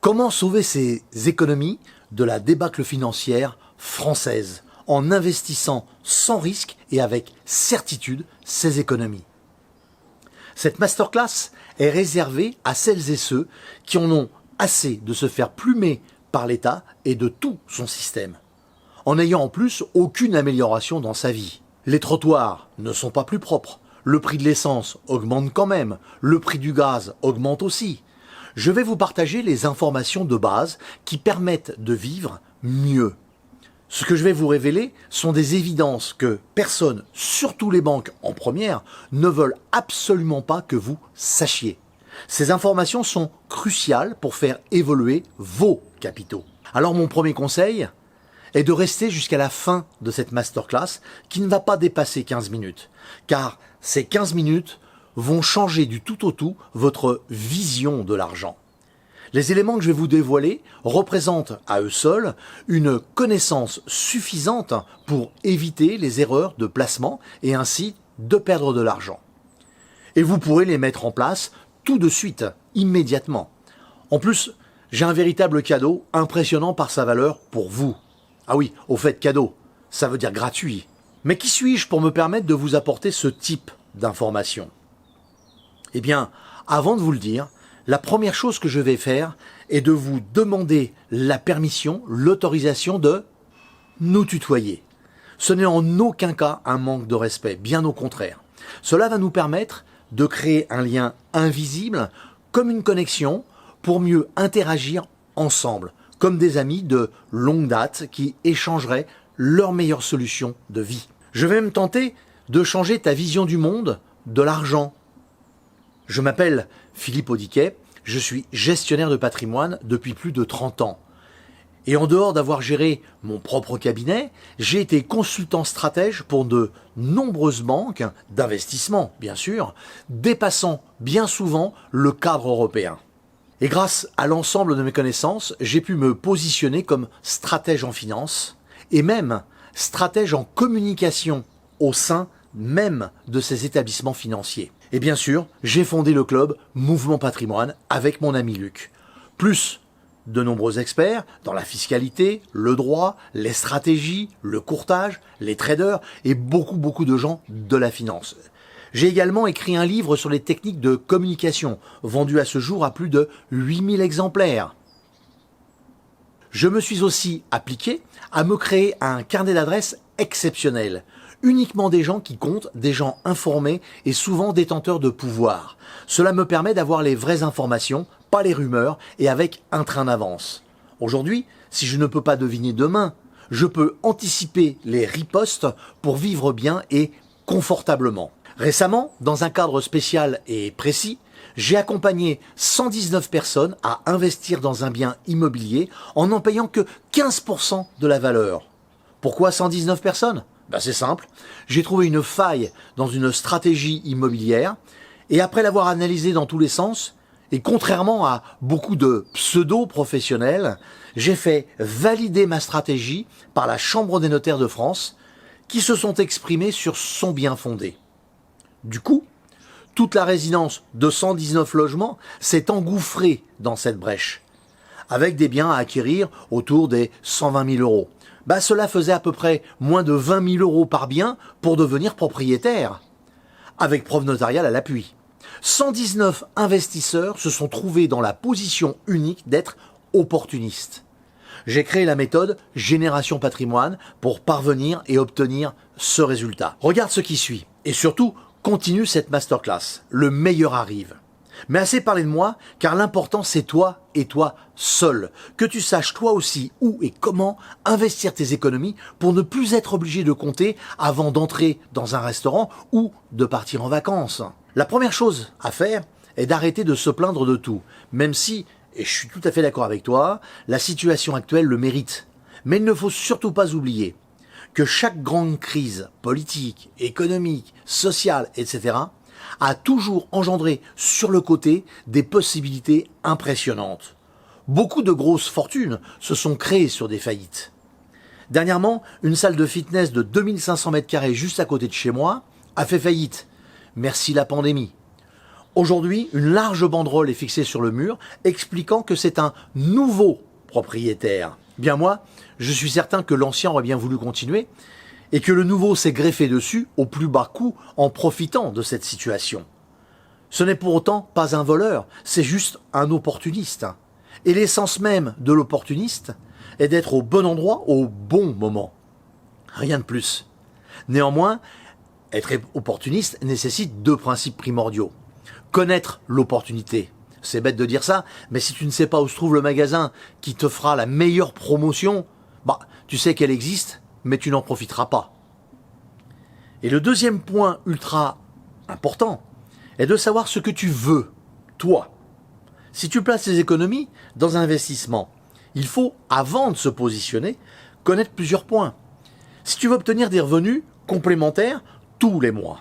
Comment sauver ses économies de la débâcle financière française en investissant sans risque et avec certitude ses économies? Cette masterclass est réservée à celles et ceux qui en ont assez de se faire plumer par l'État et de tout son système, en n'ayant en plus aucune amélioration dans sa vie. Les trottoirs ne sont pas plus propres, le prix de l'essence augmente quand même, le prix du gaz augmente aussi. Je vais vous partager les informations de base qui permettent de vivre mieux. Ce que je vais vous révéler sont des évidences que personne, surtout les banques en première, ne veulent absolument pas que vous sachiez. Ces informations sont cruciales pour faire évoluer vos capitaux. Alors mon premier conseil est de rester jusqu'à la fin de cette masterclass qui ne va pas dépasser 15 minutes. Car ces 15 minutes vont changer du tout au tout votre vision de l'argent. Les éléments que je vais vous dévoiler représentent à eux seuls une connaissance suffisante pour éviter les erreurs de placement et ainsi de perdre de l'argent. Et vous pourrez les mettre en place tout de suite, immédiatement. En plus, j'ai un véritable cadeau impressionnant par sa valeur pour vous. Ah oui, au fait, cadeau, ça veut dire gratuit. Mais qui suis-je pour me permettre de vous apporter ce type d'informations? Eh bien, avant de vous le dire, la première chose que je vais faire est de vous demander la permission, l'autorisation de nous tutoyer. Ce n'est en aucun cas un manque de respect, bien au contraire. Cela va nous permettre de créer un lien invisible, comme une connexion, pour mieux interagir ensemble, comme des amis de longue date qui échangeraient leurs meilleures solutions de vie. Je vais me tenter de changer ta vision du monde, de l'argent. Je m'appelle Philippe Audiquet, je suis gestionnaire de patrimoine depuis plus de 30 ans. Et en dehors d'avoir géré mon propre cabinet, j'ai été consultant stratège pour de nombreuses banques d'investissement, bien sûr, dépassant bien souvent le cadre européen. Et grâce à l'ensemble de mes connaissances, j'ai pu me positionner comme stratège en finance et même stratège en communication au sein même de ces établissements financiers. Et bien sûr, j'ai fondé le club Mouvement Patrimoine avec mon ami Luc. Plus de nombreux experts dans la fiscalité, le droit, les stratégies, le courtage, les traders et beaucoup de gens de la finance. J'ai également écrit un livre sur les techniques de communication, vendu à ce jour à plus de 8000 exemplaires. Je me suis aussi appliqué à me créer un carnet d'adresses exceptionnel. Uniquement des gens qui comptent, des gens informés et souvent détenteurs de pouvoir. Cela me permet d'avoir les vraies informations, pas les rumeurs, et avec un train d'avance. Aujourd'hui, si je ne peux pas deviner demain, je peux anticiper les ripostes pour vivre bien et confortablement. Récemment, dans un cadre spécial et précis, j'ai accompagné 119 personnes à investir dans un bien immobilier en n'en payant que 15% de la valeur. Pourquoi 119 personnes ? C'est simple, j'ai trouvé une faille dans une stratégie immobilière et après l'avoir analysée dans tous les sens, et contrairement à beaucoup de pseudo-professionnels, j'ai fait valider ma stratégie par la Chambre des notaires de France qui se sont exprimés sur son bien fondé. Du coup, toute la résidence de 119 logements s'est engouffrée dans cette brèche, avec des biens à acquérir autour des 120 000 euros. Cela faisait à peu près moins de 20 000 euros par bien pour devenir propriétaire, avec preuve notariale à l'appui. 119 investisseurs se sont trouvés dans la position unique d'être opportunistes. J'ai créé la méthode Génération Patrimoine pour parvenir et obtenir ce résultat. Regarde ce qui suit et surtout, continue cette masterclass. Le meilleur arrive. Mais assez parlé de moi, car l'important c'est toi et toi seul. Que tu saches toi aussi où et comment investir tes économies pour ne plus être obligé de compter avant d'entrer dans un restaurant ou de partir en vacances. La première chose à faire est d'arrêter de se plaindre de tout, même si, et je suis tout à fait d'accord avec toi, la situation actuelle le mérite. Mais il ne faut surtout pas oublier que chaque grande crise politique, économique, sociale, etc., a toujours engendré sur le côté des possibilités impressionnantes. Beaucoup de grosses fortunes se sont créées sur des faillites. Dernièrement, une salle de fitness de 2500 m² juste à côté de chez moi a fait faillite. Merci la pandémie. Aujourd'hui, une large banderole est fixée sur le mur expliquant que c'est un nouveau propriétaire. Bien moi, je suis certain que l'ancien aurait bien voulu continuer et que le nouveau s'est greffé dessus au plus bas coût en profitant de cette situation. Ce n'est pour autant pas un voleur, c'est juste un opportuniste. Et l'essence même de l'opportuniste est d'être au bon endroit au bon moment. Rien de plus. Néanmoins, être opportuniste nécessite deux principes primordiaux. Connaître l'opportunité. C'est bête de dire ça, mais si tu ne sais pas où se trouve le magasin qui te fera la meilleure promotion, tu sais qu'elle existe, mais tu n'en profiteras pas. Et le deuxième point ultra important est de savoir ce que tu veux, toi. Si tu places tes économies dans un investissement, il faut, avant de se positionner, connaître plusieurs points. Si tu veux obtenir des revenus complémentaires tous les mois,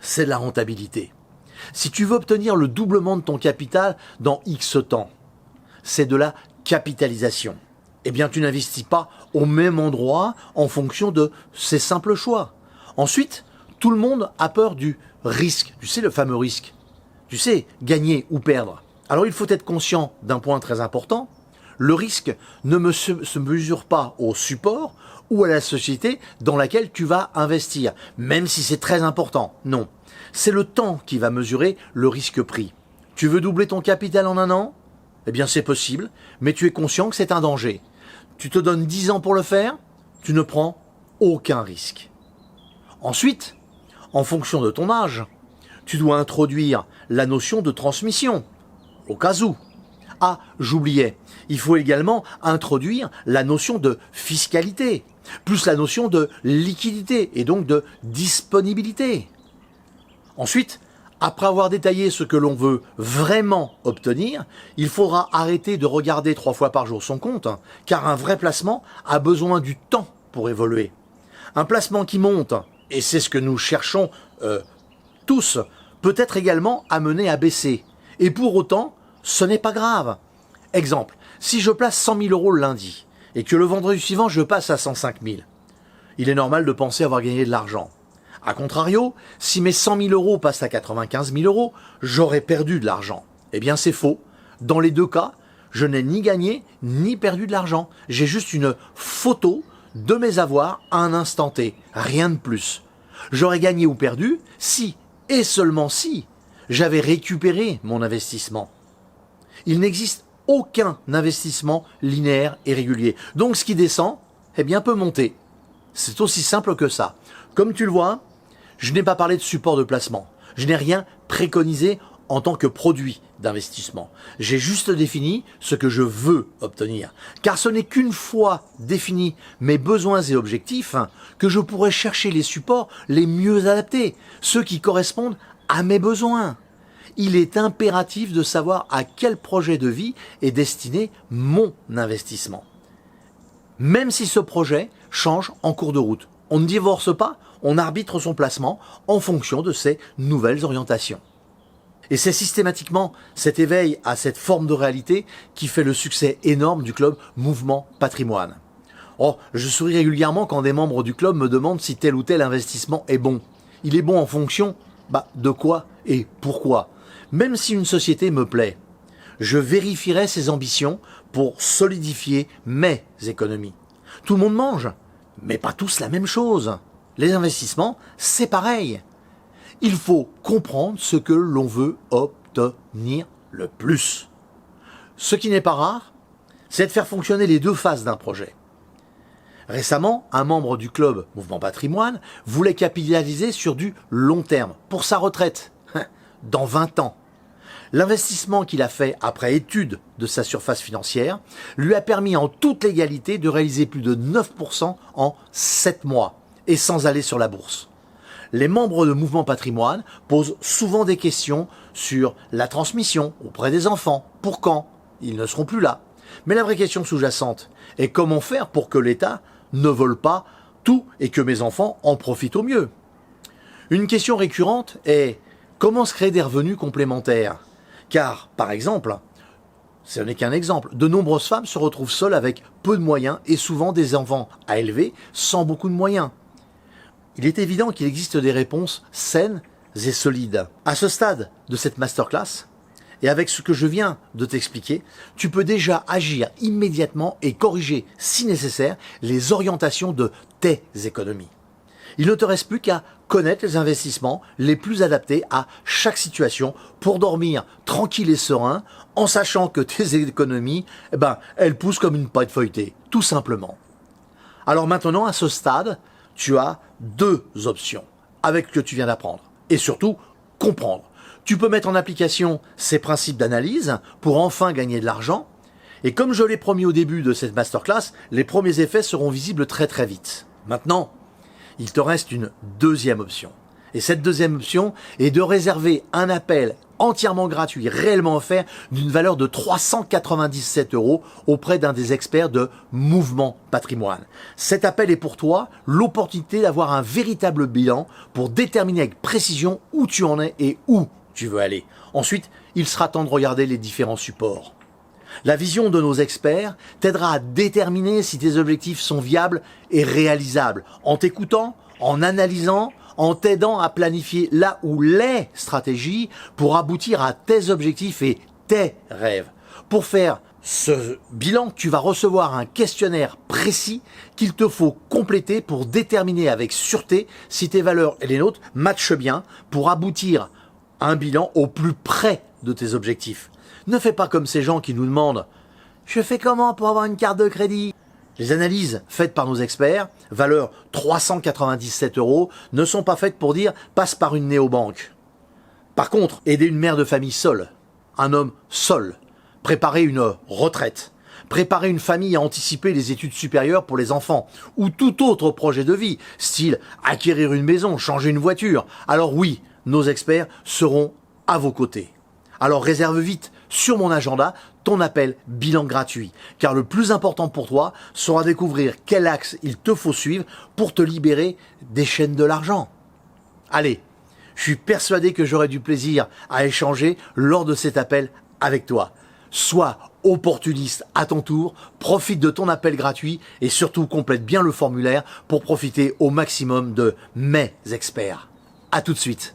c'est de la rentabilité. Si tu veux obtenir le doublement de ton capital dans X temps, c'est de la capitalisation. Eh bien, tu n'investis pas au même endroit en fonction de ces simples choix. Ensuite, tout le monde a peur du risque. Tu sais, le fameux risque. Tu sais, gagner ou perdre. Alors, il faut être conscient d'un point très important. Le risque ne se mesure pas au support ou à la société dans laquelle tu vas investir, même si c'est très important. Non. C'est le temps qui va mesurer le risque pris. Tu veux doubler ton capital en un an ? Eh bien, c'est possible, mais tu es conscient que c'est un danger. Tu te donnes 10 ans pour le faire, tu ne prends aucun risque. Ensuite, en fonction de ton âge, tu dois introduire la notion de transmission, au cas où. Ah, j'oubliais, il faut également introduire la notion de fiscalité, plus la notion de liquidité et donc de disponibilité. Ensuite, après avoir détaillé ce que l'on veut vraiment obtenir, il faudra arrêter de regarder 3 fois par jour son compte, car un vrai placement a besoin du temps pour évoluer. Un placement qui monte, et c'est ce que nous cherchons tous, peut être également amené à baisser. Et pour autant, ce n'est pas grave. Exemple, si je place 100 000 euros le lundi, et que le vendredi suivant je passe à 105 000, il est normal de penser avoir gagné de l'argent. A contrario, si mes 100 000 euros passent à 95 000 euros, j'aurais perdu de l'argent. Eh bien, c'est faux. Dans les deux cas, je n'ai ni gagné ni perdu de l'argent. J'ai juste une photo de mes avoirs à un instant T. Rien de plus. J'aurais gagné ou perdu si, et seulement si, j'avais récupéré mon investissement. Il n'existe aucun investissement linéaire et régulier. Donc, ce qui descend, eh bien, peut monter. C'est aussi simple que ça. Comme tu le vois, je n'ai pas parlé de support de placement. Je n'ai rien préconisé en tant que produit d'investissement. J'ai juste défini ce que je veux obtenir. Car ce n'est qu'une fois défini mes besoins et objectifs que je pourrai chercher les supports les mieux adaptés, ceux qui correspondent à mes besoins. Il est impératif de savoir à quel projet de vie est destiné mon investissement. Même si ce projet change en cours de route. On ne divorce pas, on arbitre son placement en fonction de ces nouvelles orientations. Et c'est systématiquement cet éveil à cette forme de réalité qui fait le succès énorme du club Mouvement Patrimoine. Oh, je souris régulièrement quand des membres du club me demandent si tel ou tel investissement est bon. Il est bon en fonction, de quoi et pourquoi. Même si une société me plaît, je vérifierai ses ambitions pour solidifier mes économies. Tout le monde mange, mais pas tous la même chose. Les investissements, c'est pareil. Il faut comprendre ce que l'on veut obtenir le plus. Ce qui n'est pas rare, c'est de faire fonctionner les deux phases d'un projet. Récemment, un membre du club Mouvement Patrimoine voulait capitaliser sur du long terme, pour sa retraite, dans 20 ans. L'investissement qu'il a fait après étude de sa surface financière lui a permis en toute légalité de réaliser plus de 9% en 7 mois et sans aller sur la bourse. Les membres de Mouvement Patrimoine posent souvent des questions sur la transmission auprès des enfants. Pour quand ? Ils ne seront plus là. Mais la vraie question sous-jacente est comment faire pour que l'État ne vole pas tout et que mes enfants en profitent au mieux ? Une question récurrente est comment se créer des revenus complémentaires ? Car, par exemple, ce n'est qu'un exemple, de nombreuses femmes se retrouvent seules avec peu de moyens et souvent des enfants à élever sans beaucoup de moyens. Il est évident qu'il existe des réponses saines et solides. À ce stade de cette masterclass, et avec ce que je viens de t'expliquer, tu peux déjà agir immédiatement et corriger, si nécessaire, les orientations de tes économies. Il ne te reste plus qu'à connaître les investissements les plus adaptés à chaque situation pour dormir tranquille et serein en sachant que tes économies, elles poussent comme une pâte feuilletée, tout simplement. Alors maintenant, à ce stade, tu as deux options avec ce que tu viens d'apprendre et surtout comprendre. Tu peux mettre en application ces principes d'analyse pour enfin gagner de l'argent. Et comme je l'ai promis au début de cette masterclass, les premiers effets seront visibles très très vite. Maintenant, il te reste une deuxième option. Et cette deuxième option est de réserver un appel entièrement gratuit, réellement offert, d'une valeur de 397 € auprès d'un des experts de Mouvement Patrimoine. Cet appel est pour toi l'opportunité d'avoir un véritable bilan pour déterminer avec précision où tu en es et où tu veux aller. Ensuite, il sera temps de regarder les différents supports. La vision de nos experts t'aidera à déterminer si tes objectifs sont viables et réalisables en t'écoutant, en analysant, en t'aidant à planifier là où les stratégies pour aboutir à tes objectifs et tes rêves. Pour faire ce bilan, tu vas recevoir un questionnaire précis qu'il te faut compléter pour déterminer avec sûreté si tes valeurs et les nôtres matchent bien pour aboutir à un bilan au plus près de tes objectifs. Ne fais pas comme ces gens qui nous demandent « Je fais comment pour avoir une carte de crédit ?» Les analyses faites par nos experts, valeur 397 €, ne sont pas faites pour dire « passe par une néobanque ». Par contre, aider une mère de famille seule, un homme seul, préparer une retraite, préparer une famille à anticiper les études supérieures pour les enfants, ou tout autre projet de vie, style acquérir une maison, changer une voiture, alors oui, nos experts seront à vos côtés. Alors réserve vite sur mon agenda ton appel bilan gratuit, car le plus important pour toi sera découvrir quel axe il te faut suivre pour te libérer des chaînes de l'argent. Allez, je suis persuadé que j'aurai du plaisir à échanger lors de cet appel avec toi. Sois opportuniste à ton tour, profite de ton appel gratuit et surtout complète bien le formulaire pour profiter au maximum de mes experts. À tout de suite.